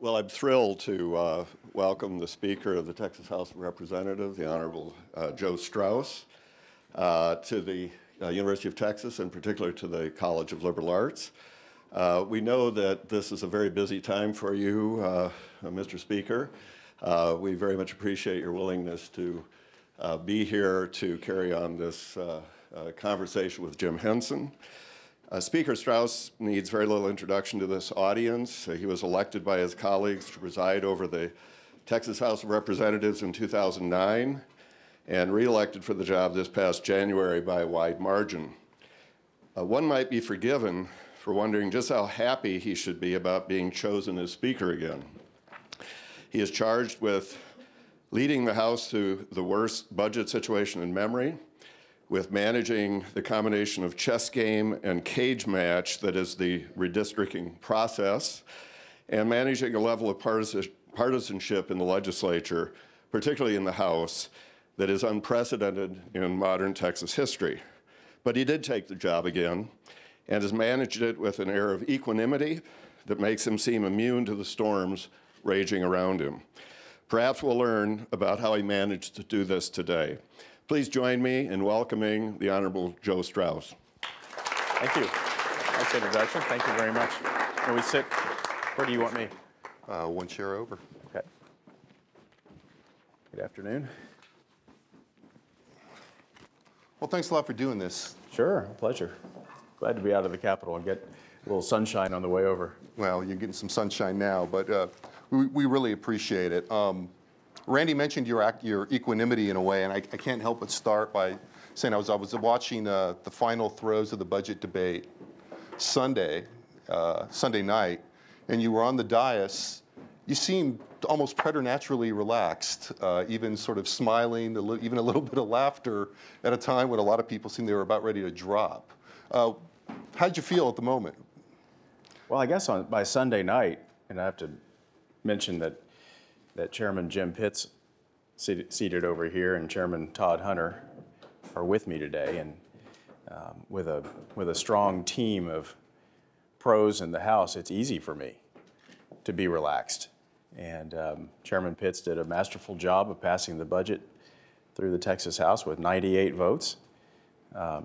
Well, I'm thrilled to welcome the Speaker of the Texas House of Representatives, the Honorable Joe Straus, to the University of Texas, in particular to the College of Liberal Arts. We know that this is a very busy time for you, Mr. Speaker. We very much appreciate your willingness to be here to carry on this conversation with Jim Henson. Speaker Straus needs very little introduction to this audience. He was elected by his colleagues to preside over the Texas House of Representatives in 2009 and reelected for the job this past January by a wide margin. One might be forgiven for wondering just how happy he should be about being chosen as Speaker again. He is charged with leading the House through the worst budget situation in memory, with managing the combination of chess game and cage match that is the redistricting process, and managing a level of partisanship in the legislature, particularly in the House, that is unprecedented in modern Texas history. But he did take the job again and has managed it with an air of equanimity that makes him seem immune to the storms raging around him. Perhaps we'll learn about how he managed to do this today. Please join me in welcoming the Honorable Joe Straus. Thank you. Nice introduction. Thank you very much. Can we sit? Where do you want me? One chair over. Okay. Good afternoon. Well, thanks a lot for doing this. Sure, a pleasure. Glad to be out of the Capitol and get a little sunshine on the way over. Well, you're getting some sunshine now, but we really appreciate it. Randy mentioned your equanimity in a way, and I can't help but start by saying I was watching the final throes of the budget debate Sunday night, and you were on the dais. You seemed almost preternaturally relaxed, even sort of smiling, even a little bit of laughter at a time when a lot of people seemed they were about ready to drop. How'd you feel at the moment? Well, I guess by Sunday night, and I have to mention that Chairman Jim Pitts, seated over here, and Chairman Todd Hunter are with me today, and with a strong team of pros in the House, it's easy for me to be relaxed. And Chairman Pitts did a masterful job of passing the budget through the Texas House with 98 votes.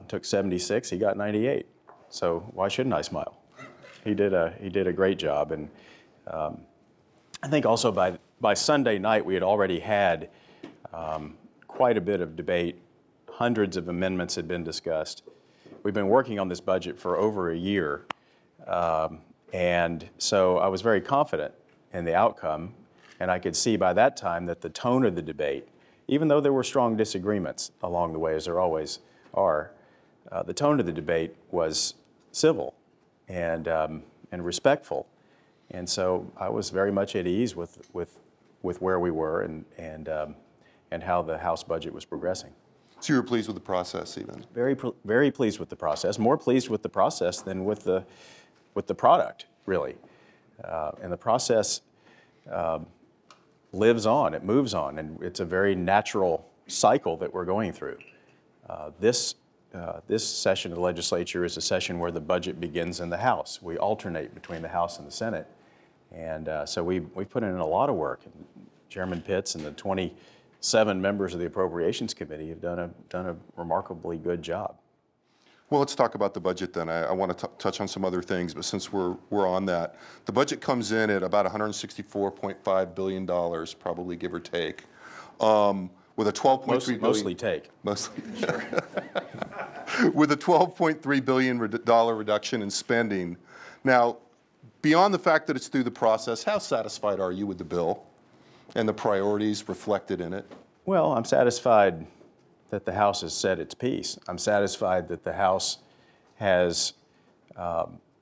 Took 76, he got 98. So why shouldn't I smile? He did a great job, and I think also by Sunday night we had already had quite a bit of debate. Hundreds of amendments had been discussed. We've been working on this budget for over a year, and so I was very confident in the outcome, and I could see by that time that the tone of the debate, even though there were strong disagreements along the way, as there always are, the tone of the debate was civil and respectful. And so I was very much at ease with where we were and how the House budget was progressing. So you were pleased with the process, even? Very pleased with the process. More pleased with the process than with the product, really. And the process lives on. It moves on, and it's a very natural cycle that we're going through. This session of the legislature is a session where the budget begins in the House. We alternate between the House and the Senate. And so we've put in a lot of work. And Chairman Pitts and the 27 members of the Appropriations Committee have done a remarkably good job. Well, let's talk about the budget then. I want to touch on some other things, but since we're on that, the budget comes in at about $164.5 billion, probably give or take, with a $12.3 billion. Mostly take. Mostly. Sure. With a $12.3 billion reduction in spending. Now, beyond the fact that it's through the process, how satisfied are you with the bill and the priorities reflected in it? Well, I'm satisfied that the House has said its piece. I'm satisfied that the House has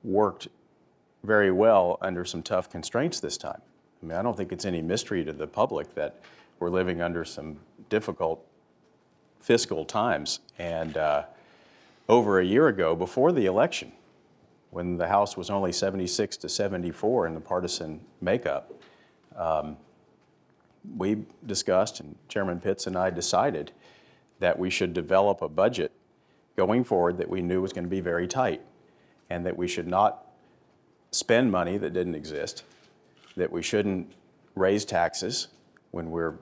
worked very well under some tough constraints this time. I mean, I don't think it's any mystery to the public that we're living under some difficult fiscal times. And over a year ago, before the election, when the House was only 76 to 74 in the partisan makeup, we discussed, and Chairman Pitts and I decided, that we should develop a budget going forward that we knew was going to be very tight, and that we should not spend money that didn't exist, that we shouldn't raise taxes when we're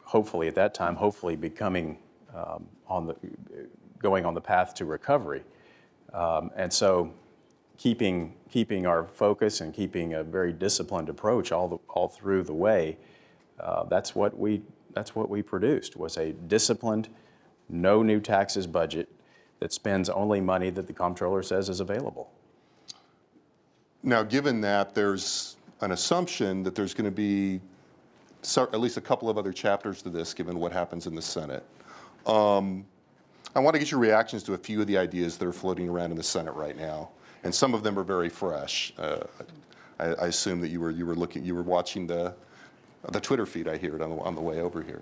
hopefully at that time, hopefully becoming going on the path to recovery. And so keeping our focus and keeping a very disciplined approach all through the way, that's what we produced, was a disciplined, no new taxes budget that spends only money that the comptroller says is available. Now, given that, there's an assumption that there's going to be at least a couple of other chapters to this, given what happens in the Senate. I want to get your reactions to a few of the ideas that are floating around in the Senate right now, and some of them are very fresh. I assume that you were watching the Twitter feed. I hear it on the way over here.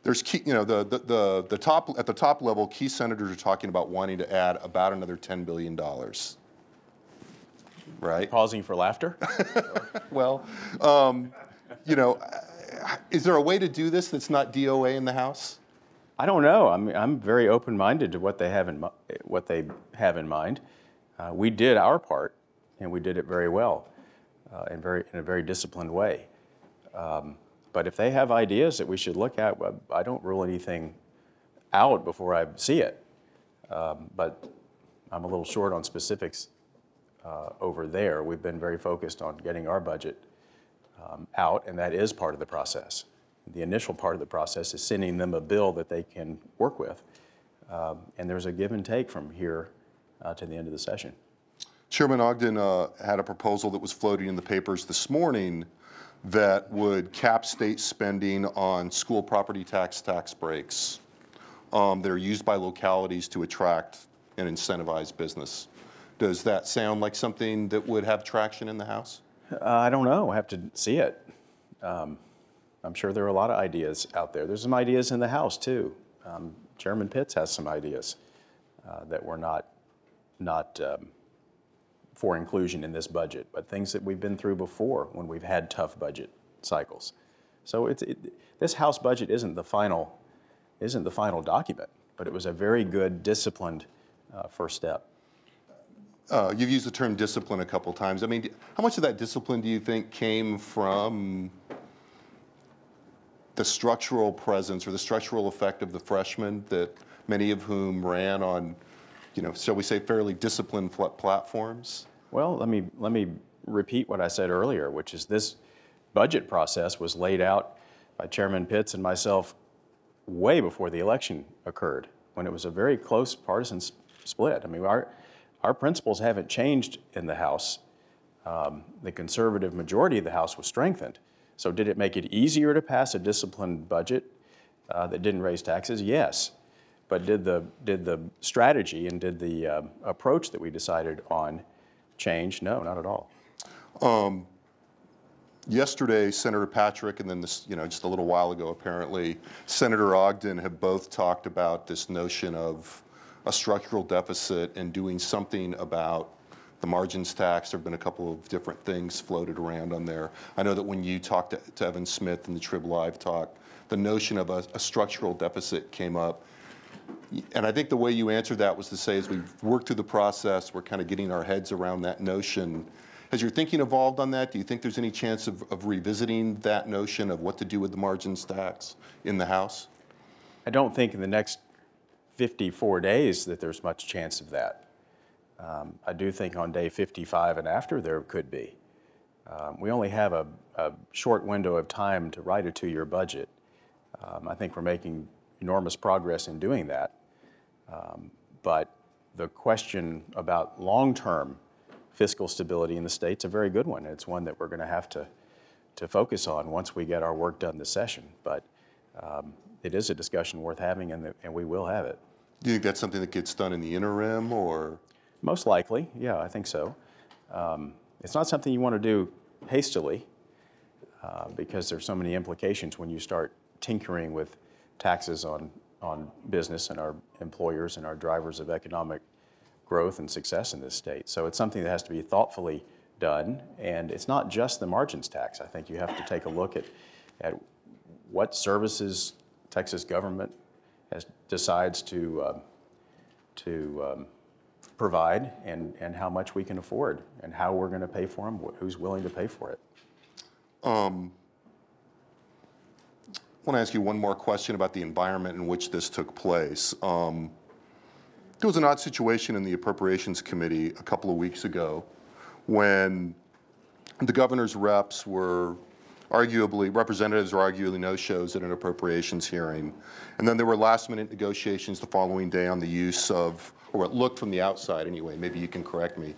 There's key, you know, at the top level, key senators are talking about wanting to add about another $10 billion. Right? Pausing for laughter? Well, you know, is there a way to do this that's not DOA in the House? I don't know. I'm very open-minded to what they have in mind. We did our part, and we did it very well, in a very disciplined way. But if they have ideas that we should look at, I don't rule anything out before I see it. But I'm a little short on specifics over there. We've been very focused on getting our budget out, and that is part of the process. The initial part of the process is sending them a bill that they can work with. And there's a give and take from here to the end of the session. Chairman Ogden had a proposal that was floating in the papers this morning that would cap state spending on school property tax breaks that are used by localities to attract and incentivize business. Does that sound like something that would have traction in the House? I don't know. I have to see it. I'm sure there are a lot of ideas out there. There's some ideas in the House, too. Chairman Pitts has some ideas that were not for inclusion in this budget, but things that we've been through before when we've had tough budget cycles. So this House budget isn't the final document, but it was a very good, disciplined first step. You've used the term discipline a couple times. I mean, how much of that discipline do you think came from the structural presence or the structural effect of the freshmen, that many of whom ran on, you know, shall we say, fairly disciplined platforms? Well, let me repeat what I said earlier, which is this budget process was laid out by Chairman Pitts and myself way before the election occurred, when it was a very close partisan split. I mean, our principles haven't changed in the House. The conservative majority of the House was strengthened. So did it make it easier to pass a disciplined budget that didn't raise taxes? Yes. But did the strategy and did the approach that we decided on change? No, not at all. Yesterday, Senator Patrick, and then this, you know, just a little while ago, apparently, Senator Ogden have both talked about this notion of a structural deficit and doing something about the margins tax. There have been a couple of different things floated around on there. I know that when you talked to Evan Smith in the Trib Live talk, the notion of a structural deficit came up. And I think the way you answered that was to say, as we've worked through the process, we're kind of getting our heads around that notion. Has your thinking evolved on that? Do you think there's any chance of revisiting that notion of what to do with the margins tax in the House? I don't think in the next 54 days that there's much chance of that. I do think on day 55 and after there could be. We only have a short window of time to write a 2-year budget. I think we're making enormous progress in doing that. But the question about long-term fiscal stability in the state's a very good one. It's one that we're going to have to focus on once we get our work done this session. But it is a discussion worth having, and we will have it. Do you think that's something that gets done in the interim, or? Most likely, yeah, I think so. It's not something you want to do hastily because there's so many implications when you start tinkering with taxes on business and our employers and our drivers of economic growth and success in this state. So it's something that has to be thoughtfully done, and it's not just the margins tax. I think you have to take a look at what services Texas government decides to provide and how much we can afford and how we're going to pay for them, who's willing to pay for it. I want to ask you one more question about the environment in which this took place. There was an odd situation in the Appropriations Committee a couple of weeks ago when the governor's reps were representatives were arguably no-shows at an appropriations hearing. And then there were last-minute negotiations the following day on the use of, or it looked from the outside anyway, maybe you can correct me,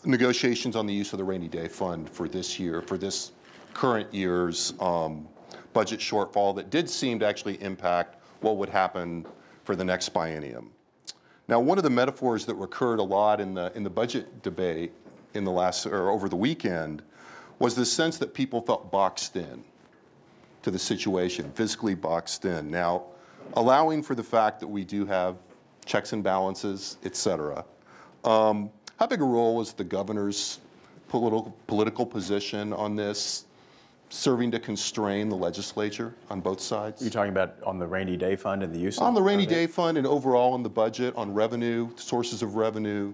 negotiations on the use of the rainy day fund for this year, for this current year's budget shortfall that did seem to actually impact what would happen for the next biennium. Now, one of the metaphors that recurred a lot in the budget debate in the last, or over the weekend, was the sense that people felt boxed in to the situation, physically boxed in. Now, allowing for the fact that we do have checks and balances, et cetera, how big a role was the governor's political position on this serving to constrain the legislature on both sides? You're talking about on the rainy day fund and the use of on the rainy day fund and overall in the budget, on revenue, sources of revenue?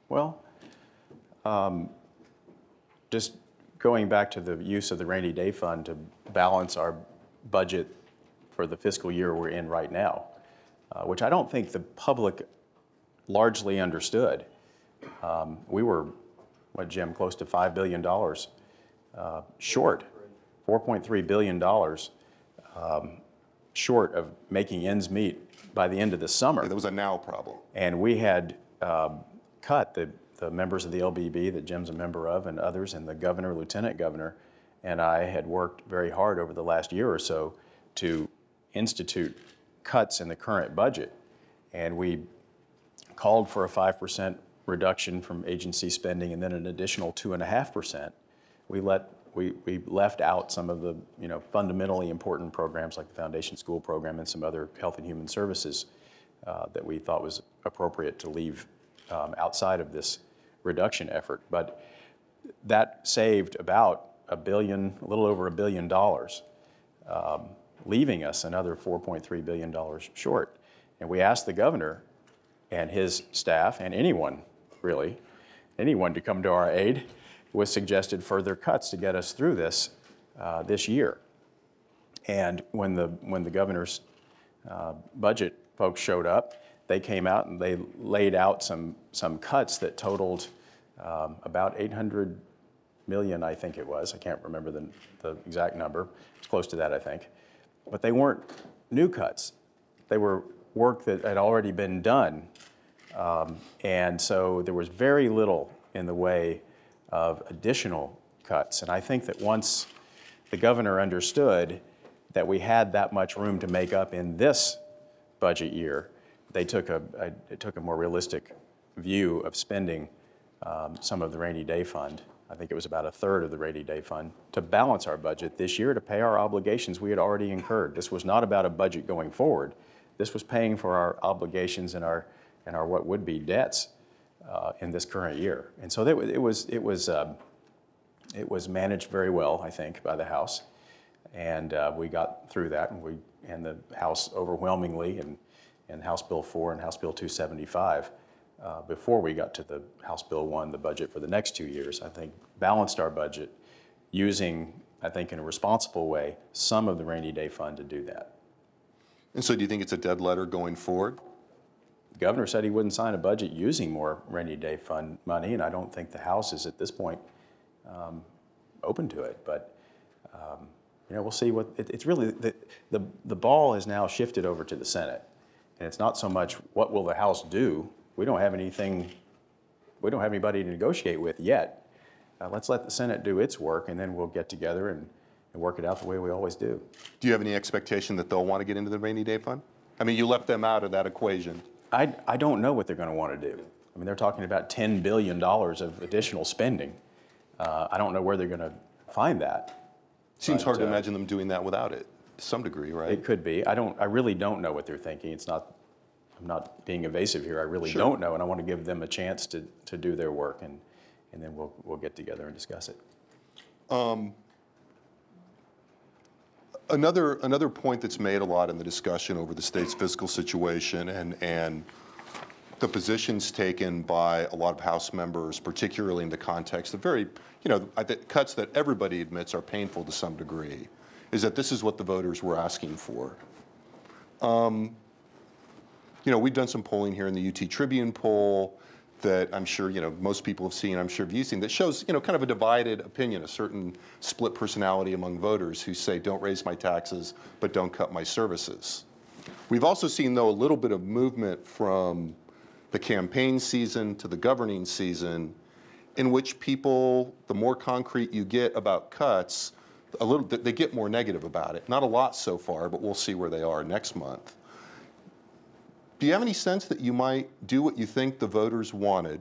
Well, just going back to the use of the rainy day fund to balance our budget for the fiscal year we're in right now, which I don't think the public largely understood. We were, what, Jim, close to $5 billion short, $4.3 billion short of making ends meet by the end of the summer. Yeah, there was a now problem. And we had cut the members of the LBB that Jim's a member of and others, and the governor, lieutenant governor, and I had worked very hard over the last year or so to institute cuts in the current budget. And we called for a 5% reduction from agency spending and then an additional 2.5%. We left out some of the fundamentally important programs like the Foundation School Program and some other health and human services that we thought was appropriate to leave outside of this reduction effort. But that saved about a little over $1 billion, leaving us another $4.3 billion short. And we asked the governor and his staff and anyone, really, anyone to come to our aid, was suggested further cuts to get us through this this year. And when the governor's budget folks showed up, they came out and they laid out some cuts that totaled about $800 million, I think it was. I can't remember the exact number. It's close to that, I think. But they weren't new cuts. They were work that had already been done. And so there was very little in the way of additional cuts. And I think that once the governor understood that we had that much room to make up in this budget year, they took a more realistic view of spending some of the rainy day fund. I think it was about 1/3 of the rainy day fund to balance our budget this year to pay our obligations we had already incurred. This was not about a budget going forward. This was paying for our obligations and our what would be debts in this current year. And so it was managed very well, I think, by the House, and we got through that, and the House overwhelmingly, and House Bill 4 and House Bill 275, before we got to the House Bill 1, the budget for the next 2 years, I think balanced our budget using, I think in a responsible way, some of the rainy day fund to do that. And so do you think it's a dead letter going forward? The governor said he wouldn't sign a budget using more rainy day fund money, and I don't think the House is at this point open to it. But we'll see what it's really. The ball has now shifted over to the Senate, and it's not so much what will the House do. We don't have anything. We don't have anybody to negotiate with yet. Let's let the Senate do its work, and then we'll get together and work it out the way we always do. Do you have any expectation that they'll want to get into the rainy day fund? I mean, you left them out of that equation. I don't know what they're going to want to do. I mean, they're talking about $10 billion of additional spending. I don't know where they're going to find that. Seems hard to imagine them doing that without it, to some degree, right? It could be. I really don't know what they're thinking. I'm not being evasive here. I really don't know, and I want to give them a chance to do their work, and then we'll get together and discuss it. Another point that's made a lot in the discussion over the state's fiscal situation and the positions taken by a lot of House members, particularly in the context of very, I think cuts that everybody admits are painful to some degree, is that this is what the voters were asking for. We've done some polling here in the UT Tribune poll that I'm sure, most people have seen, I'm sure you've seen, that shows, kind of a divided opinion, a certain split personality among voters who say, don't raise my taxes, but don't cut my services. We've also seen, though, a little bit of movement from the campaign season to the governing season, in which people, the more concrete you get about cuts, they get more negative about it. Not a lot so far, but we'll see where they are next month. Do you have any sense that you might do what you think the voters wanted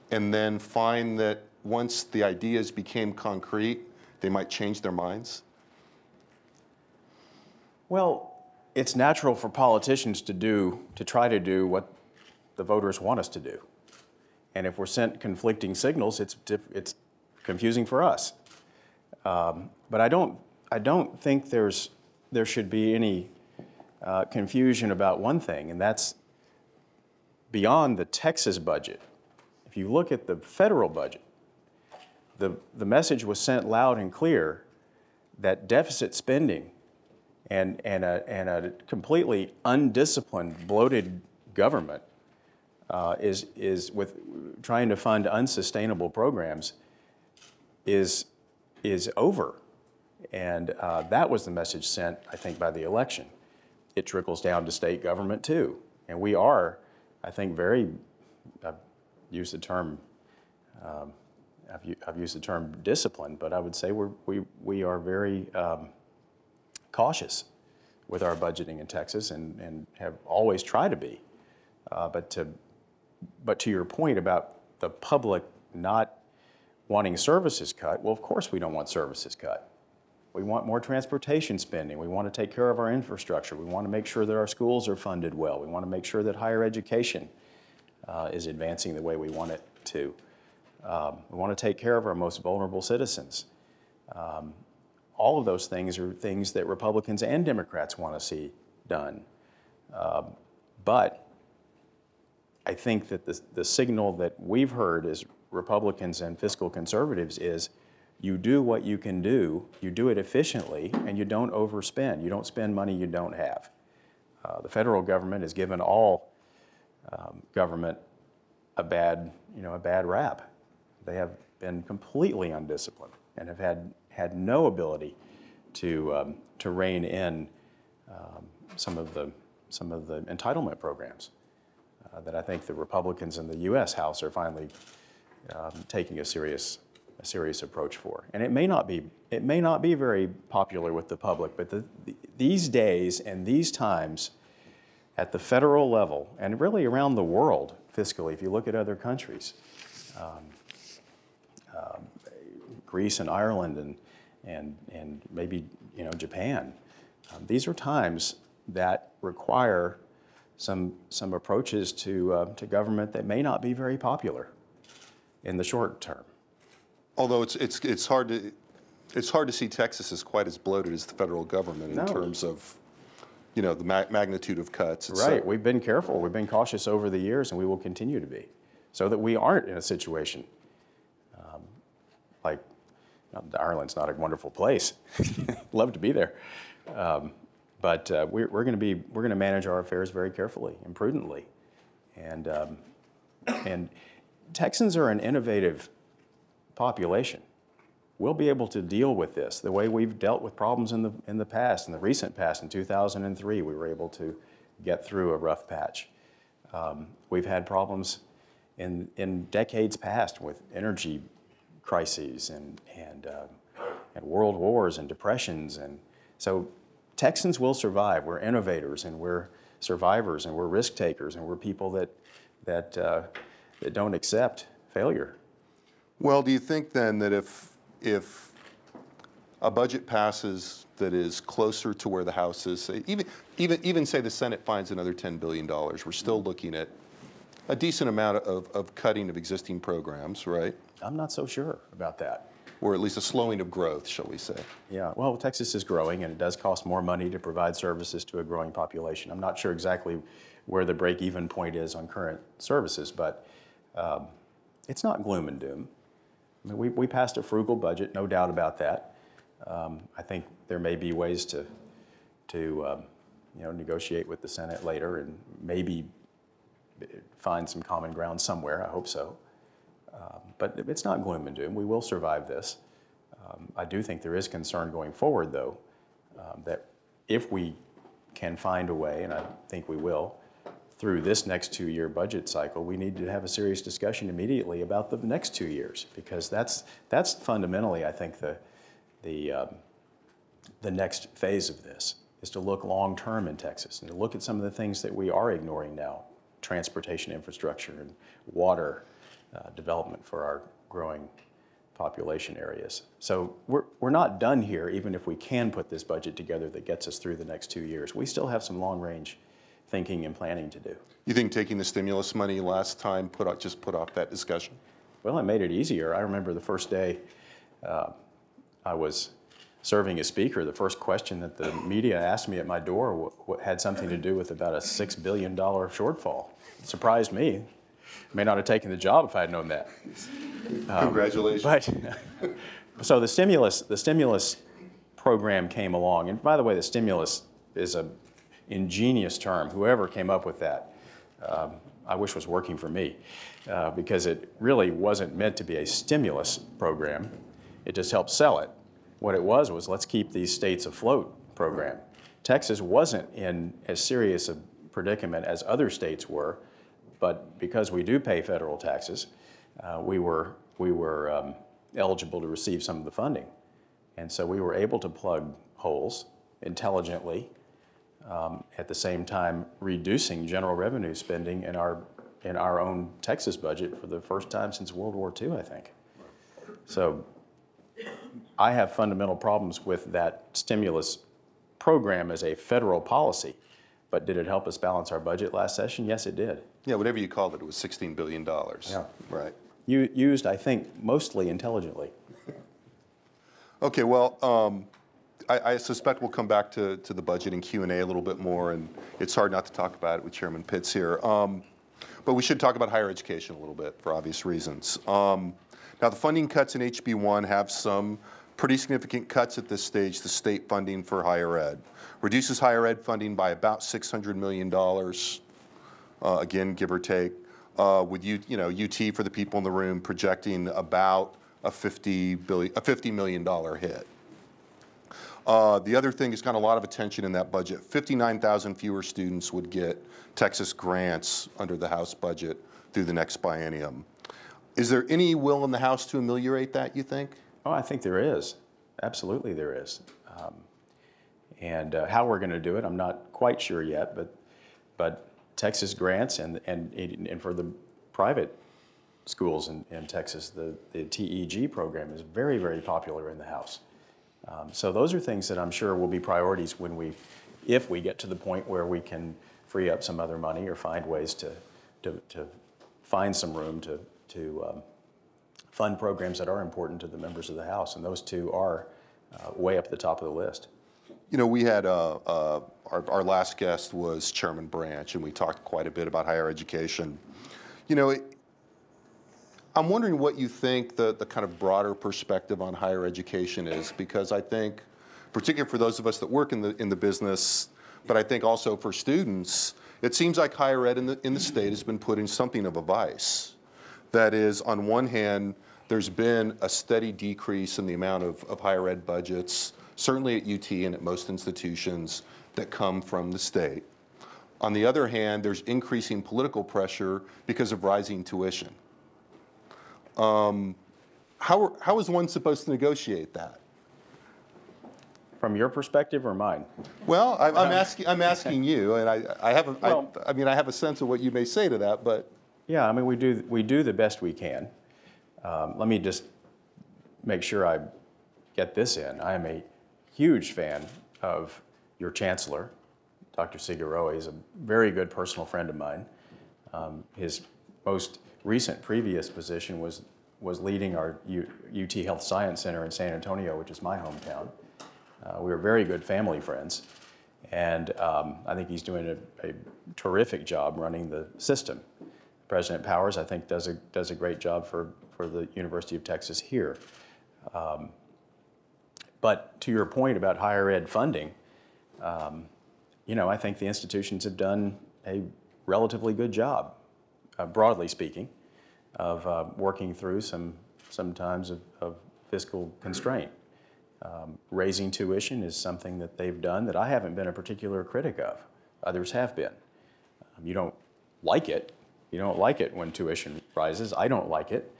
and then find that once the ideas became concrete, they might change their minds? Well, it's natural for politicians to try to do what the voters want us to do. And if we're sent conflicting signals, it's confusing for us. But I don't think there should be any confusion about one thing, and that's beyond the Texas budget. If you look at the federal budget, the message was sent loud and clear that deficit spending and a completely undisciplined, bloated government is with trying to fund unsustainable programs is over. And that was the message sent, I think, by the election. It trickles down to state government too. And we are, I think, I've used the term disciplined, but I would say we are very cautious with our budgeting in Texas and have always tried to be. But to your point about the public not wanting services cut, well, of course we don't want services cut. We want more transportation spending. We want to take care of our infrastructure. We want to make sure that our schools are funded well. We want to make sure that higher education is advancing the way we want it to. We want to take care of our most vulnerable citizens. All of those things are things that Republicans and Democrats want to see done. But I think that the signal that we've heard as Republicans and fiscal conservatives is you do what you can do, you do it efficiently, and you don't overspend. You don't spend money you don't have. The federal government has given all government a bad rap. They have been completely undisciplined and have had no ability to rein in some of the entitlement programs that I think the Republicans in the U.S. House are finally taking a serious approach for. And it may not be very popular with the public, but these days and these times at the federal level and really around the world fiscally, if you look at other countries, Greece and Ireland and maybe Japan, these are times that require some approaches to government that may not be very popular in the short term. Although it's hard to see Texas as quite as bloated as the federal government in terms of, the magnitude of cuts. Right. We've been careful. We've been cautious over the years, and we will continue to be, so that we aren't in a situation like Ireland's not a wonderful place. Love to be there, but we're going to manage our affairs very carefully and prudently, and Texans are an innovative population. We'll be able to deal with this the way we've dealt with problems in the past, in the recent past. In 2003, we were able to get through a rough patch. We've had problems in decades past with energy crises and world wars and depressions, and so Texans will survive. We're innovators and we're survivors and we're risk takers and we're people that don't accept failure. Well, do you think then that if a budget passes that is closer to where the House is, say, even say the Senate finds another $10 billion, we're still looking at a decent amount of cutting of existing programs, right? I'm not so sure about that. or at least a slowing of growth, shall we say. Yeah, well, Texas is growing, and it does cost more money to provide services to a growing population. I'm not sure exactly where the break-even point is on current services, but it's not gloom and doom. I mean, we passed a frugal budget, no doubt about that. I think there may be ways to negotiate with the Senate later and maybe find some common ground somewhere. I hope so. But it's not gloom and doom. We will survive this. I do think there is concern going forward, though, that if we can find a way, and I think we will, through this next 2-year budget cycle, we need to have a serious discussion immediately about the next 2 years, because that's fundamentally, I think, the next phase of this, is to look long-term in Texas and to look at some of the things that we are ignoring now, transportation infrastructure and water development for our growing population areas. So we're not done here, even if we can put this budget together that gets us through the next 2 years. We still have some long-range thinking and planning to do. You think taking the stimulus money last time just put off that discussion? Well, it made it easier. I remember the first day I was serving as speaker, the first question that the media asked me at my door had something to do with about a $6 billion shortfall. It surprised me. May not have taken the job if I had known that. Congratulations. But so the stimulus program came along, and by the way, the stimulus is an ingenious term. Whoever came up with that, I wish was working for me, because it really wasn't meant to be a stimulus program. It just helped sell it. What it was let's keep these states afloat program. Texas wasn't in as serious a predicament as other states were, but because we do pay federal taxes, we were eligible to receive some of the funding. And so we were able to plug holes intelligently, at the same time reducing general revenue spending in our own Texas budget for the first time since World War II, I think. So I have fundamental problems with that stimulus program as a federal policy, but did it help us balance our budget last session? Yes, it did. Yeah, whatever you called it, it was $16 billion. Yeah. Right. Used, I think, mostly intelligently. Okay, well, I suspect we'll come back to the budget and Q&A a little bit more, and it's hard not to talk about it with Chairman Pitts here. But we should talk about higher education a little bit for obvious reasons. Now, the funding cuts in HB 1 have some pretty significant cuts at this stage to state funding for higher ed. Reduces higher ed funding by about $600 million, again, give or take, with UT, for the people in the room, projecting about a $50 million hit. The other thing has gotten a lot of attention in that budget. 59,000 fewer students would get Texas grants under the House budget through the next biennium. Is there any will in the House to ameliorate that, you think? Oh, I think there is. Absolutely there is. And how we're going to do it, I'm not quite sure yet, but Texas grants and for the private schools in Texas, the TEG program is very, very popular in the House. So those are things that I'm sure will be priorities if we get to the point where we can free up some other money or find ways to find some room to fund programs that are important to the members of the House, and those two are way up the top of the list. You know, we had our last guest was Chairman Branch, and we talked quite a bit about higher education. You know, I'm wondering what you think the kind of broader perspective on higher education is, because I think, particularly for those of us that work in the business, but I think also for students, it seems like higher ed in the state has been put in something of a vice. That is, on one hand, there's been a steady decrease in the amount of higher ed budgets, certainly at UT and at most institutions, that come from the state. On the other hand, there's increasing political pressure because of rising tuition. How is one supposed to negotiate that? From your perspective or mine? Well, I'm asking you, and I have a sense of what you may say to that, but. Yeah, I mean, we do the best we can. Let me just make sure I get this in. I am a huge fan of your chancellor, Dr. Figueroa. He's a very good personal friend of mine. His most recent previous position was was leading our UT Health Science Center in San Antonio, which is my hometown. We were very good family friends, and I think he's doing a terrific job running the system. President Powers, I think, does a great job for the University of Texas here. But to your point about higher ed funding, you know, I think the institutions have done a relatively good job, broadly speaking, of working through some times of fiscal constraint. Raising tuition is something that they've done that I haven't been a particular critic of. Others have been. You don't like it. You don't like it when tuition rises. I don't like it.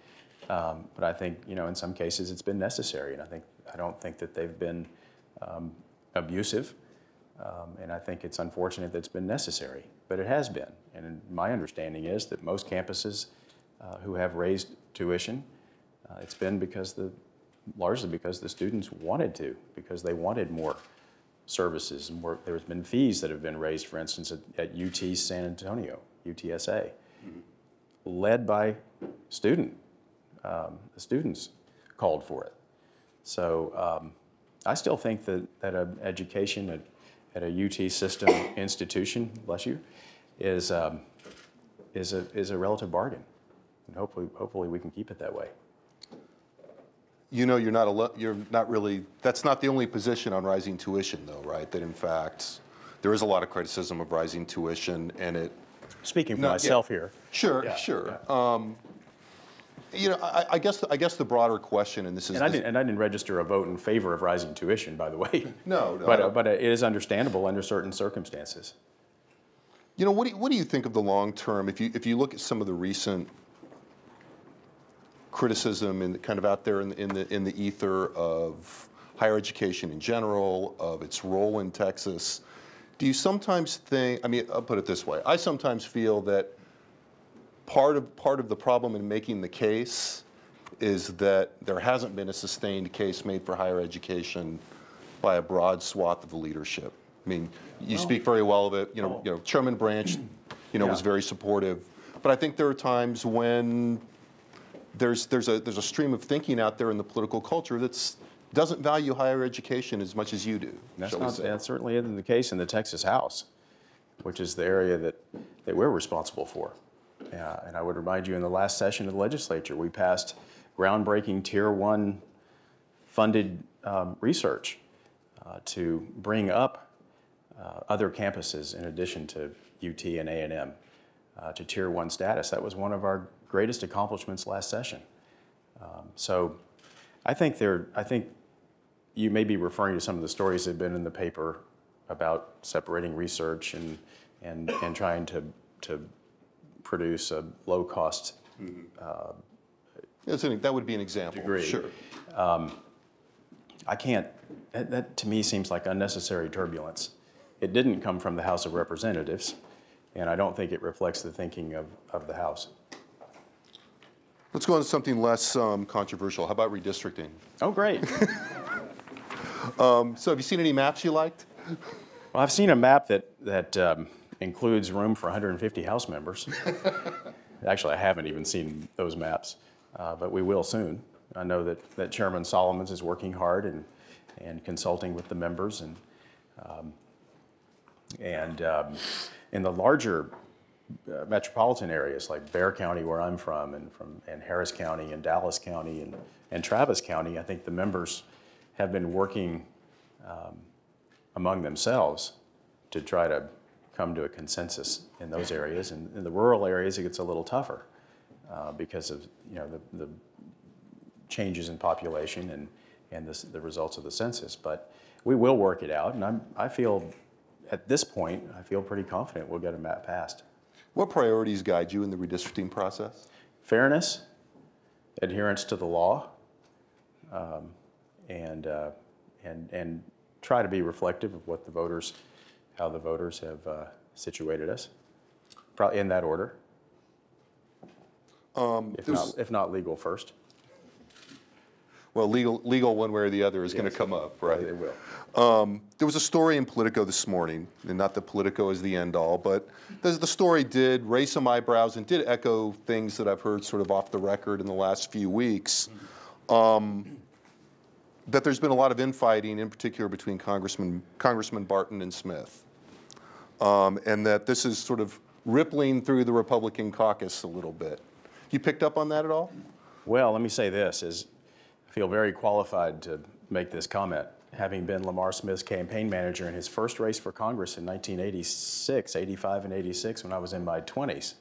But I think, you know, in some cases it's been necessary, and I don't think that they've been abusive, and I think it's unfortunate that it's been necessary, but it has been. And my understanding is that most campuses who have raised tuition, it's been largely because the students wanted to, because they wanted more services and more. There's been fees that have been raised, for instance, at UT San Antonio, UTSA, led by student. The students called for it. So I still think that an education at a UT system institution, bless you, is a relative bargain, and hopefully we can keep it that way. You know, you're not really. That's not the only position on rising tuition, though, right? That in fact, there is a lot of criticism of rising tuition, and it. Speaking for myself here. Sure, yeah, sure. Yeah. You know, I guess the broader question, and this is. And I didn't register a vote in favor of rising tuition, by the way. No. But it is understandable under certain circumstances. You know, what do you think of the long term? If you look at some of the recent criticism and kind of out there in the ether of higher education in general, of its role in Texas, do you sometimes think? I mean, I'll put it this way: I sometimes feel that part of the problem in making the case is that there hasn't been a sustained case made for higher education by a broad swath of the leadership. I mean, you speak very well of it. You know, Chairman Branch, was very supportive. But I think there are times when there's a stream of thinking out there in the political culture that doesn't value higher education as much as you do. That certainly isn't the case in the Texas House, which is the area that we're responsible for. And I would remind you, in the last session of the legislature, we passed groundbreaking Tier 1 funded research to bring up other campuses in addition to UT and A&M to Tier 1 status. That was one of our greatest accomplishments last session. So I think you may be referring to some of the stories that have been in the paper about separating research and trying to produce a low-cost that would be an example. Degree. Sure. I can't. That to me seems like unnecessary turbulence. It didn't come from the House of Representatives, and I don't think it reflects the thinking of the House. Let's go on to something less controversial. How about redistricting? Oh, great. So have you seen any maps you liked? Well, I've seen a map that includes room for 150 House members. Actually, I haven't even seen those maps, but we will soon. I know that Chairman Solomons is working hard and consulting with the members, and in the larger metropolitan areas like Bexar County, where I'm from, and Harris County, and Dallas County, and Travis County, I think the members have been working among themselves to try to come to a consensus in those areas. And in the rural areas, it gets a little tougher because of the changes in population and the results of the census. But we will work it out, and I feel at this point I feel pretty confident we'll get a map passed. What priorities guide you in the redistricting process? Fairness, adherence to the law, and try to be reflective of what how the voters have situated us, probably in that order. If not legal first. Well, legal one way or the other is going to come up, right? It will. There was a story in Politico this morning, and not that Politico is the end-all, but the story did raise some eyebrows and did echo things that I've heard sort of off the record in the last few weeks, that there's been a lot of infighting, in particular between Congressman Barton and Smith, and that this is sort of rippling through the Republican caucus a little bit. You picked up on that at all? Well, let me say this, I feel very qualified to make this comment, having been Lamar Smith's campaign manager in his first race for Congress in 1986, 85 and 86, when I was in my 20s.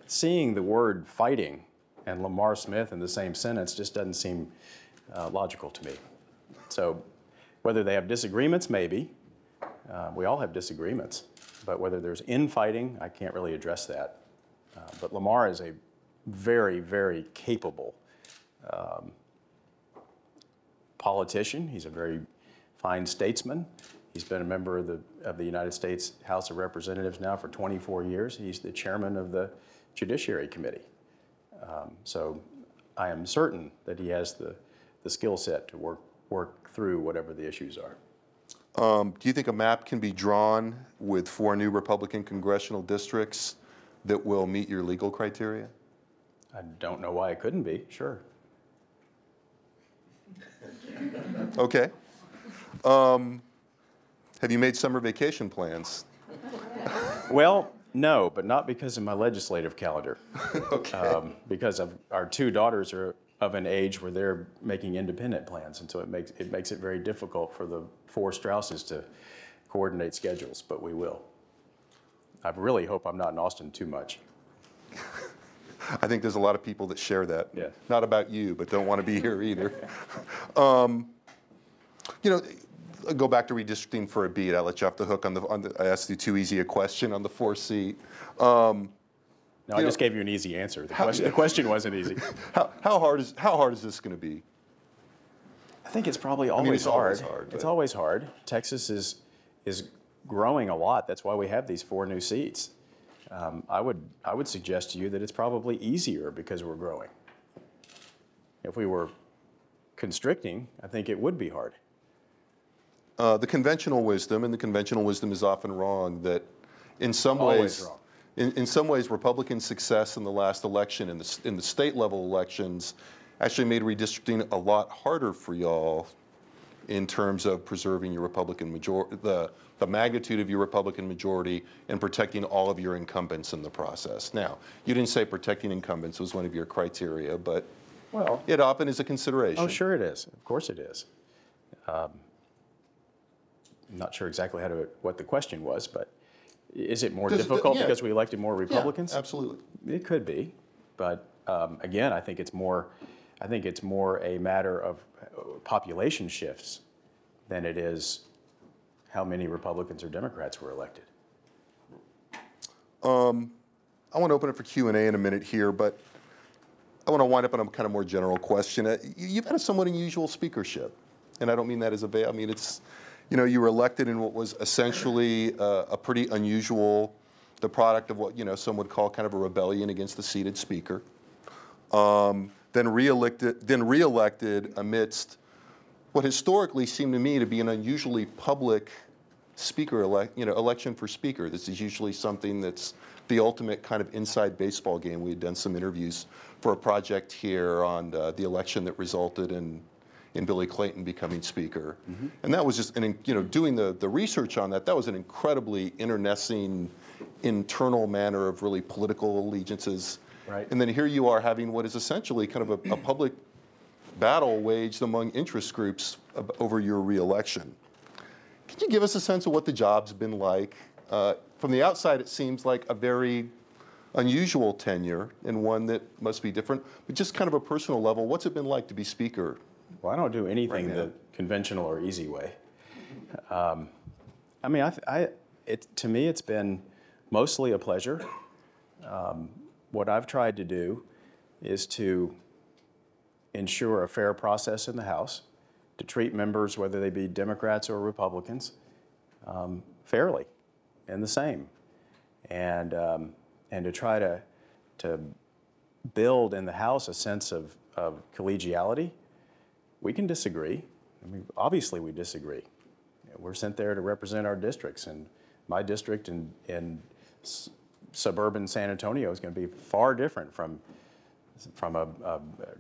Seeing the word fighting and Lamar Smith in the same sentence just doesn't seem logical to me. So whether they have disagreements, maybe. We all have disagreements. But whether there's infighting, I can't really address that. But Lamar is a very, very capable politician. He's a very fine statesman. He's been a member of the United States House of Representatives now for 24 years. He's the chairman of the Judiciary Committee. So I am certain that he has the skill set to work through whatever the issues are. Do you think a map can be drawn with 4 new Republican congressional districts that will meet your legal criteria? I don't know why it couldn't be, sure. Okay. Have you made summer vacation plans? Well, no, but not because of my legislative calendar. Okay. Because our 2 daughters are of an age where they're making independent plans, and so it makes it very difficult for the 4 Strauses to coordinate schedules, but we will. I really hope I'm not in Austin too much. I think there's a lot of people that share that. Yeah. Not about you, but don't want to be here either. You know, go back to redistricting for a beat. I let you off the hook on the I asked you too easy a question on the 4th seat. No, I just gave you an easy answer. The question wasn't easy. How hard is this going to be? I think it's probably always always hard. hard, It's but- always hard. Texas is growing a lot. That's why we have these 4 new seats. I would suggest to you that it's probably easier because we're growing. If we were constricting, I think it would be hard. The conventional wisdom, and the conventional wisdom is often wrong, that in some Always ways, wrong. in some ways, Republican success in the last election, in the state level elections, actually made redistricting a lot harder for y'all in terms of preserving your Republican majority, the magnitude of your Republican majority, and protecting all of your incumbents in the process. Now, you didn't say protecting incumbents was one of your criteria, but Well, it often is a consideration. oh, sure it is. Of course it is. I'm not sure exactly what the question was, but is it more difficult yeah. because we elected more Republicans? Yeah, absolutely. It could be, but again, I think it's more a matter of population shifts than it is how many Republicans or Democrats were elected. I want to open it for Q&A in a minute here, but I want to wind up on a kind of more general question. You've had a somewhat unusual speakership, and I don't mean that as I mean, it's, you know, you were elected in what was essentially a pretty unusual, the product of what, you know, some would call kind of a rebellion against the seated speaker. Then reelected amidst what historically seemed to me to be an unusually public election for speaker. This is usually something that's the ultimate kind of inside baseball game. We had done some interviews for a project here on the election that resulted in Billy Clayton becoming speaker. Mm-hmm. And that was just, doing the research on that was an incredibly internecine, internal manner of really political allegiances. Right. And then here you are having what is essentially kind of a public battle waged among interest groups over your reelection. Can you give us a sense of what the job's been like? From the outside, it seems like a very unusual tenure and one that must be different. But just kind of a personal level, what's it been like to be speaker? Well, I don't do anything Right the conventional or easy way. I mean, to me, it's been mostly a pleasure. What I've tried to do is to ensure a fair process in the House, to treat members, whether they be Democrats or Republicans, fairly and the same, and to try to build in the House a sense of of collegiality, we can disagree. I mean, obviously we disagree. We're sent there to represent our districts, and my district in suburban San Antonio is going to be far different from a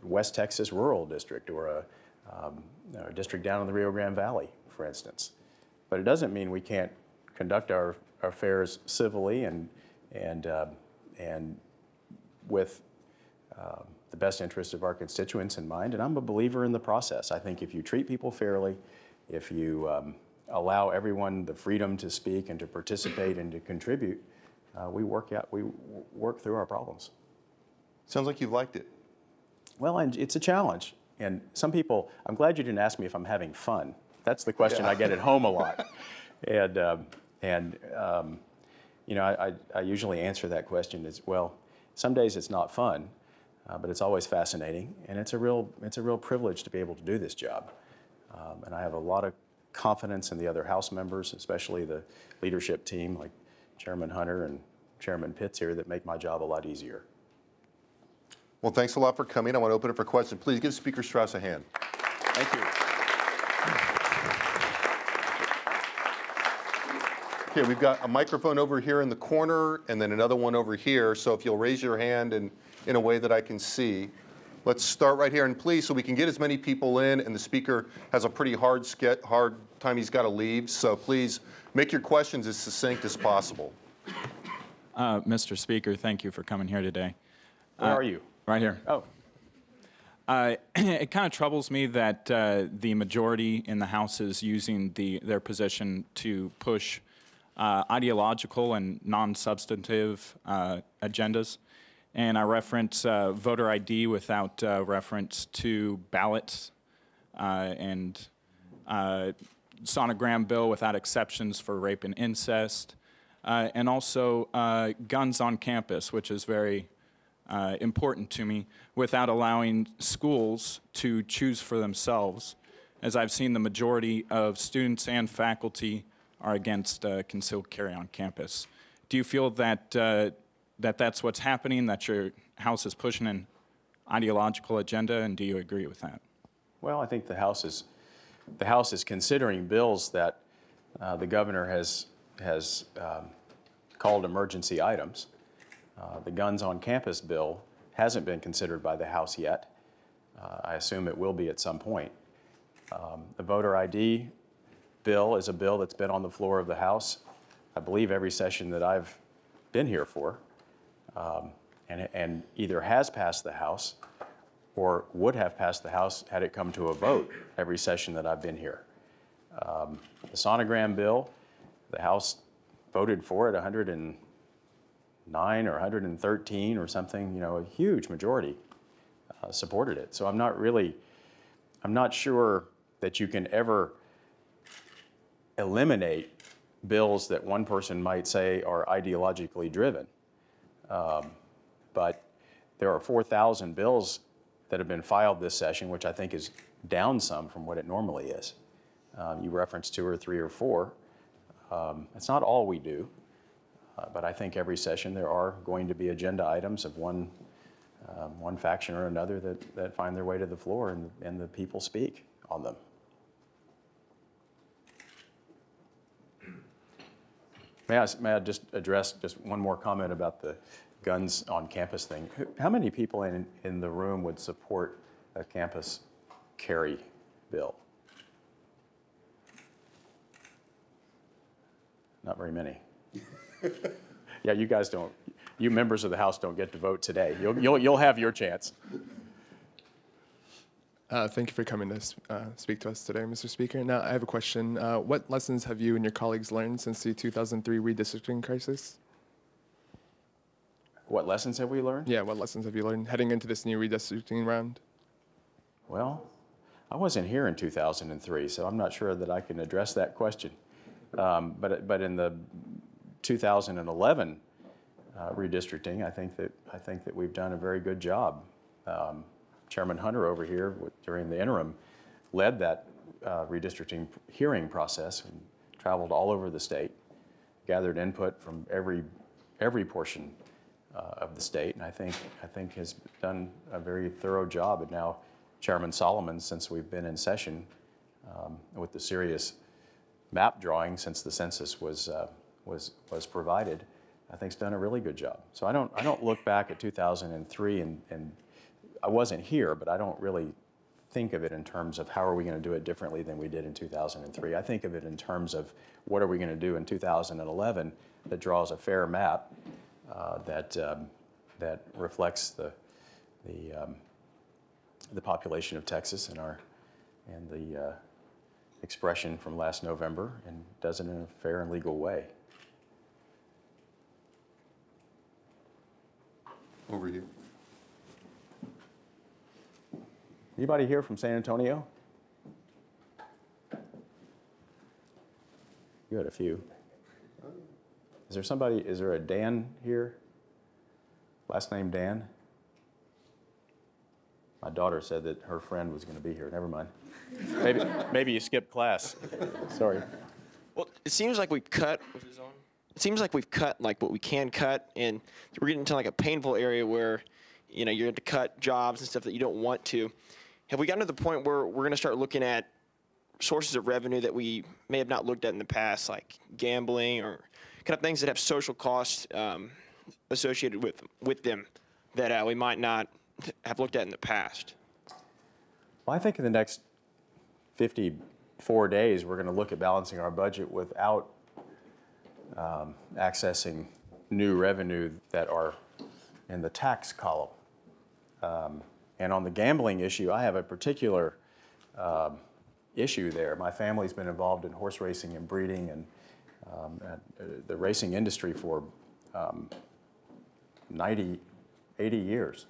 West Texas rural district or a district down in the Rio Grande Valley, for instance. But it doesn't mean we can't conduct our affairs civilly and with the best interest of our constituents in mind. And I'm a believer in the process. I think if you treat people fairly, if you allow everyone the freedom to speak and to participate and to contribute, we work through our problems. Sounds like you've liked it. Well, and it's a challenge. And some people, I'm glad you didn't ask me if I'm having fun. That's the question I get at home a lot. And you know, I usually answer that question as, well, some days it's not fun, but it's always fascinating, and it's a real privilege to be able to do this job. And I have a lot of confidence in the other House members, especially the leadership team like Chairman Hunter and Chairman Pitts here, that make my job a lot easier. Well, thanks a lot for coming. I want to open it for questions. Please give Speaker Straus a hand. Thank you. Okay, we've got a microphone over here in the corner and then another one over here. So if you'll raise your hand in a way that I can see. Let's start right here. And please, so we can get as many people in, and the speaker has a pretty hard time he's got to leave. So please make your questions as succinct as possible. Mr. Speaker, thank you for coming here today. Where are you? Right here. Oh. It kind of troubles me that the majority in the House is using their position to push ideological and non-substantive agendas. And I reference voter ID without reference to ballots and sonogram bill without exceptions for rape and incest, and also guns on campus, which is very important to me, without allowing schools to choose for themselves, as I've seen the majority of students and faculty are against concealed carry on campus. Do you feel that that's what's happening, that your House is pushing an ideological agenda, and do you agree with that? Well, I think the House is considering bills that the governor has called emergency items. The guns on campus bill hasn't been considered by the House yet. I assume it will be at some point. The voter ID bill is a bill that's been on the floor of the House, I believe, every session that I've been here for, and either has passed the House or would have passed the House had it come to a vote every session that I've been here. The sonogram bill, the House voted for it 109 or 113 or something, you know, a huge majority supported it. So I'm not sure that you can ever eliminate bills that one person might say are ideologically driven. But there are 4,000 bills that have been filed this session, which I think is down some from what it normally is. You referenced 2 or 3 or 4. It's not all we do, but I think every session there are going to be agenda items of one faction or another that find their way to the floor, and the people speak on them. May I just address just one more comment about the guns on campus thing? How many people in the room would support a campus carry bill? Not very many. Yeah, you guys don't. You members of the House don't get to vote today. You'll have your chance. Thank you for coming to speak to us today, Mr. Speaker. Now, I have a question. What lessons have you and your colleagues learned since the 2003 redistricting crisis? What lessons have we learned? Yeah, what lessons have you learned heading into this new redistricting round? Well, I wasn't here in 2003, so I'm not sure that I can address that question. But in the 2011 redistricting, I think that we've done a very good job. Chairman Hunter over here, during the interim, led that redistricting hearing process and traveled all over the state, gathered input from every portion of the state, and I think has done a very thorough job. And now Chairman Solomon, since we've been in session with the serious map drawing since the census was provided, I think has done a really good job. So I don't look back at 2003 and I wasn't here, but I don't really think of it in terms of how are we going to do it differently than we did in 2003. I think of it in terms of what are we going to do in 2011 that draws a fair map that reflects the population of Texas and the expression from last November, and does it in a fair and legal way. Over here. Anybody here from San Antonio? You had a few. Is there a Dan here? Last name Dan? My daughter said that her friend was going to be here. Never mind. Maybe you skipped class. Sorry. Well, it seems like we've cut. It seems like we've cut like what we can cut, and we're getting into like a painful area where, you know, you're going to cut jobs and stuff that you don't want to. Have we gotten to the point where we're going to start looking at sources of revenue that we may have not looked at in the past, like gambling or kind of things that have social costs associated with them that we might not have looked at in the past? Well, I think in the next 54 days, we're going to look at balancing our budget without accessing new revenue that are in the tax column. And on the gambling issue, I have a particular issue there. My family's been involved in horse racing and breeding and the racing industry for 80 years.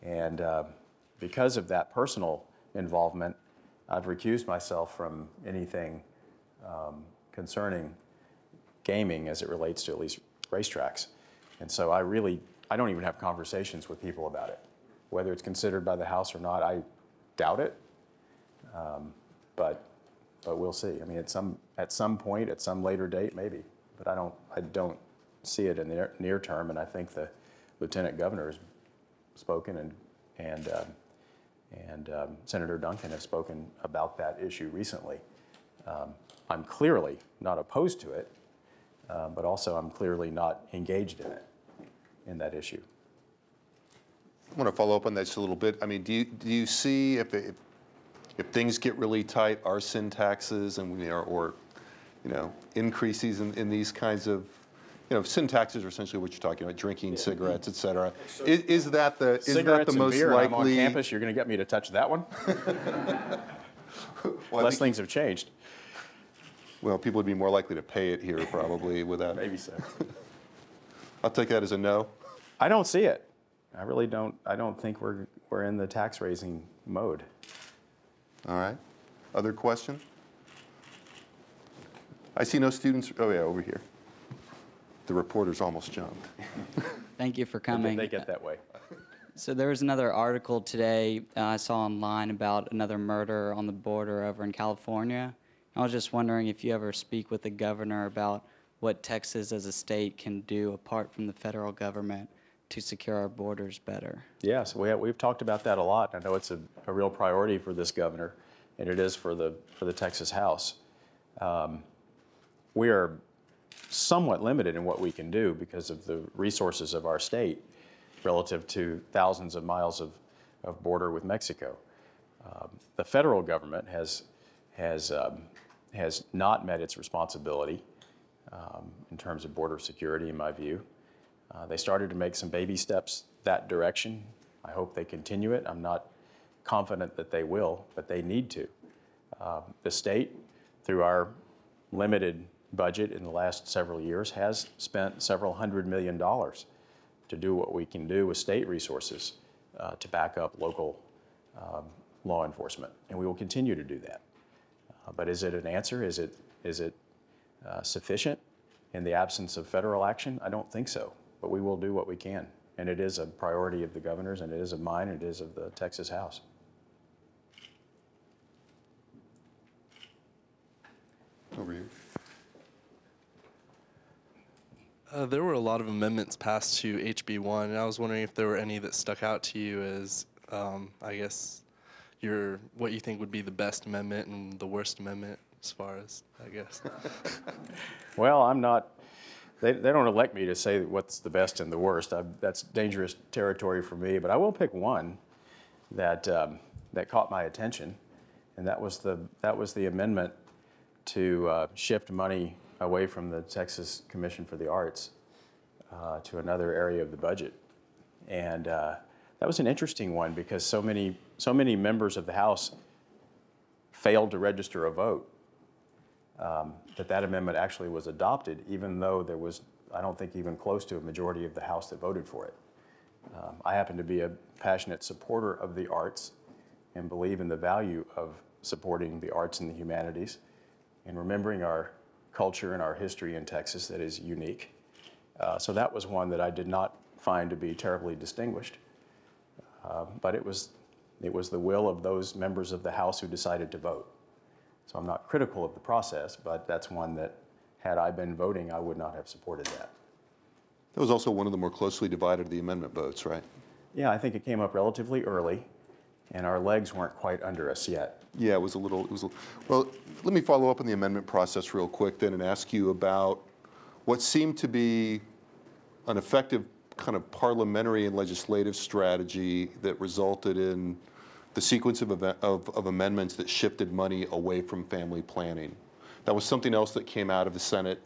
And because of that personal involvement, I've recused myself from anything concerning gaming as it relates to at least racetracks. And so I don't even have conversations with people about it. Whether it's considered by the House or not, I doubt it. But we'll see. I mean, at some point, at some later date, maybe. But I don't see it in the near term. And I think the Lieutenant Governor has spoken, and Senator Duncan have spoken about that issue recently. I'm clearly not opposed to it, but also I'm clearly not engaged in that issue. I want to follow up on that just a little bit. I mean, do you see if things get really tight, arson taxes and or increases in these kinds of, sin taxes are essentially what you're talking about, drinking, cigarettes, et cetera. Is that the most beer, likely? I'm on campus. You're going to get me to touch that one? Well, Unless things have changed. Well, people would be more likely to pay it here probably without. Maybe so. I'll take that as a no. I don't see it. I really don't. I don't think we're in the tax raising mode. All right. Other question? I see no students. Oh yeah, over here. The reporter's almost jumped. Thank you for coming. They get that way. So there was another article today I saw online about another murder on the border over in California. I was just wondering if you ever speak with the governor about what Texas as a state can do apart from the federal government to secure our borders better. Yes, we've talked about that a lot. I know it's a real priority for this governor, and it is for the Texas House. We are somewhat limited in what we can do because of the resources of our state relative to thousands of miles of border with Mexico. The federal government has not met its responsibility in terms of border security, in my view. They started to make some baby steps that direction. I hope they continue it. I'm not confident that they will, but they need to. The state, through our limited budget in the last several years, has spent several $100 million to do what we can do with state resources to back up local law enforcement, and we will continue to do that. But is it an answer? Is it sufficient in the absence of federal action? I don't think so, but we will do what we can, and it is a priority of the governor's, and it is of mine, and it is of the Texas House. Over here. There were a lot of amendments passed to HB1, and I was wondering if there were any that stuck out to you as, I guess, what you think would be the best amendment and the worst amendment, as far as, I guess. Well, I'm not, they don't elect me to say what's the best and the worst. That's dangerous territory for me, but I will pick one that, that caught my attention, and that was the amendment to shift money away from the Texas Commission for the Arts to another area of the budget. And that was an interesting one because so many members of the House failed to register a vote that amendment actually was adopted, even though there was, I don't think, even close to a majority of the House that voted for it. I happen to be a passionate supporter of the arts and believe in the value of supporting the arts and the humanities and remembering our culture and our history in Texas that is unique. So that was one that I did not find to be terribly distinguished. But it was the will of those members of the House who decided to vote. So I'm not critical of the process, but that's one that, had I been voting, I would not have supported that. That was also one of the more closely divided of the amendment votes, right? Yeah, I think it came up relatively early, and our legs weren't quite under us yet. Yeah, it was a little, well, let me follow up on the amendment process real quick then and ask you about what seemed to be an effective kind of parliamentary and legislative strategy that resulted in the sequence of amendments that shifted money away from family planning. That was something else that came out of the Senate,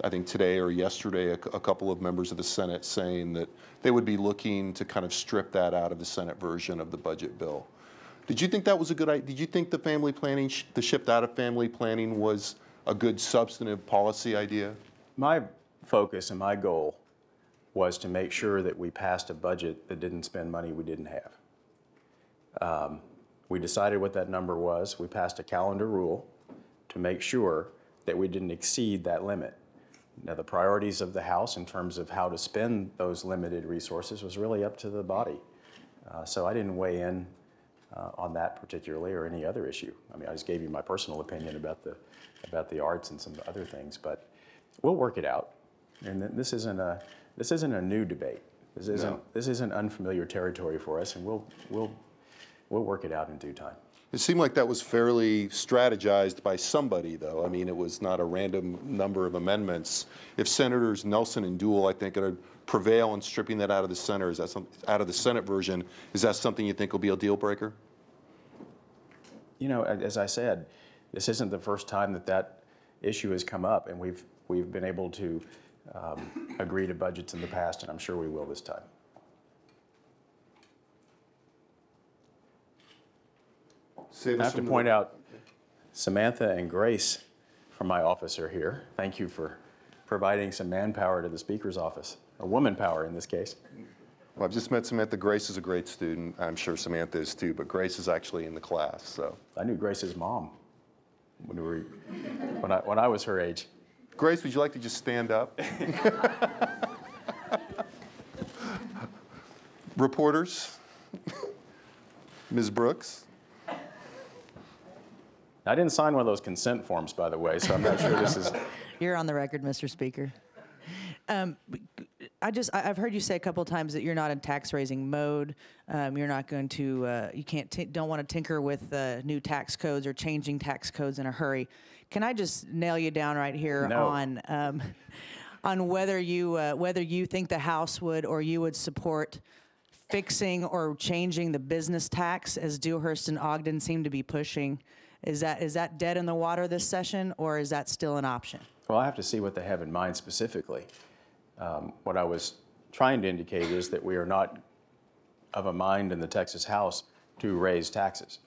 I think today or yesterday, a couple of members of the Senate saying that they would be looking to kind of strip that out of the Senate version of the budget bill. Did you think that was a good idea? Did you think the family planning, the shift out of family planning was a good substantive policy idea? My focus and my goal was to make sure that we passed a budget that didn't spend money we didn't have. We decided what that number was. We passed a calendar rule to make sure that we didn't exceed that limit. Now, the priorities of the House in terms of how to spend those limited resources was really up to the body. So I didn't weigh in on that particularly or any other issue. I mean, I just gave you my personal opinion about the arts and some other things, but we'll work it out. And this isn't a new debate. This isn't unfamiliar territory for us, and we'll work it out in due time. It seemed like that was fairly strategized by somebody, though. I mean, it was not a random number of amendments. If Senators Nelson and Duell, I think, are prevail in stripping that out of the Senate, out of the Senate version, is that something you think will be a deal breaker? You know, as I said, this isn't the first time that issue has come up, and we've been able to agree to budgets in the past, and I'm sure we will this time. I have to point out Samantha and Grace from my office are here. Thank you for providing some manpower to the Speaker's office, or woman power in this case. Well, I've just met Samantha. Grace is a great student. I'm sure Samantha is too, but Grace is actually in the class. So I knew Grace's mom when I was her age. Grace, would you like to just stand up? Reporters, Ms. Brooks. I didn't sign one of those consent forms, by the way, so I'm not sure this is. You're on the record, Mr. Speaker. I've heard you say a couple of times that you're not in tax-raising mode. You're not going to, don't want to tinker with new tax codes or changing tax codes in a hurry. Can I just nail you down right here on whether you think the House would or you would support fixing or changing the business tax, as Dewhurst and Ogden seem to be pushing? Is that dead in the water this session, or is that still an option? Well, I have to see what they have in mind specifically. What I was trying to indicate is that we are not of a mind in the Texas House to raise taxes.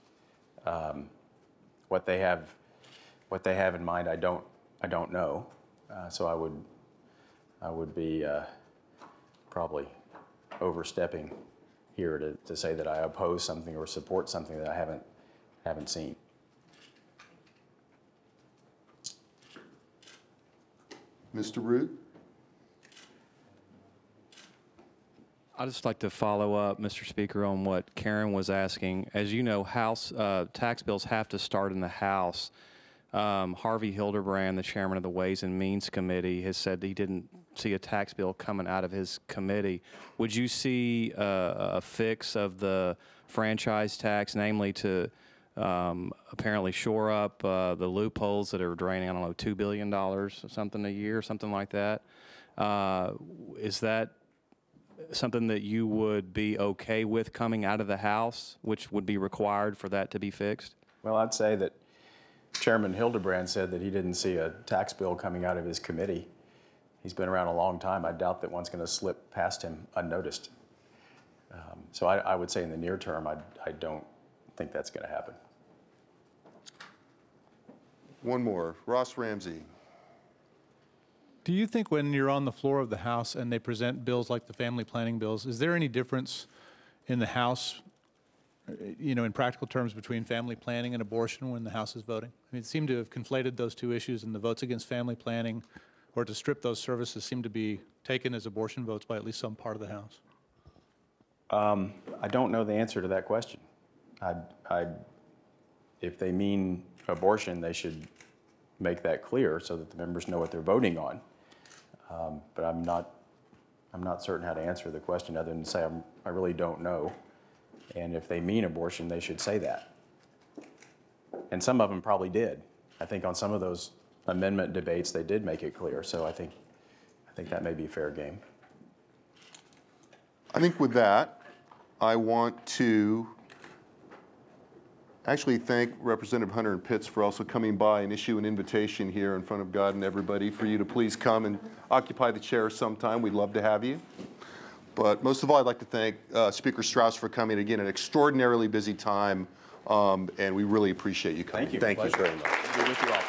What they have in mind, I don't know. So I would be probably overstepping here to say that I oppose something or support something that I haven't seen. Mr. Root? I'd just like to follow up, Mr. Speaker, on what Karen was asking. As you know, House tax bills have to start in the House. Harvey Hildebrand, the chairman of the Ways and Means Committee, has said he didn't see a tax bill coming out of his committee. Would you see a fix of the franchise tax, namely to apparently shore up the loopholes that are draining, I don't know, $2 billion or something a year, something like that? Is that something that you would be okay with coming out of the House, which would be required for that to be fixed? Well, I'd say that Chairman Hildebrand said that he didn't see a tax bill coming out of his committee. He's been around a long time. I doubt that one's going to slip past him unnoticed. So I would say in the near term, I don't think that's going to happen. One more. Ross Ramsey. Do you think when you're on the floor of the House and they present bills like the family planning bills, is there any difference in the House, in practical terms between family planning and abortion when the House is voting? I mean, it seemed to have conflated those two issues, and the votes against family planning or to strip those services seem to be taken as abortion votes by at least some part of the House. I don't know the answer to that question. If they mean abortion, they should make that clear so that the members know what they're voting on. But I'm not certain how to answer the question other than to say I really don't know. And if they mean abortion, they should say that. And some of them probably did. I think on some of those amendment debates, they did make it clear. So I think that may be fair game. I think with that, I want to actually thank Representative Hunter and Pitts for also coming by and issue an invitation here in front of God and everybody for you to please come and occupy the chair sometime. We'd love to have you. But most of all, I'd like to thank Speaker Straus for coming again, an extraordinarily busy time, and we really appreciate you coming. Thank you. Thank you very much. Be with you all.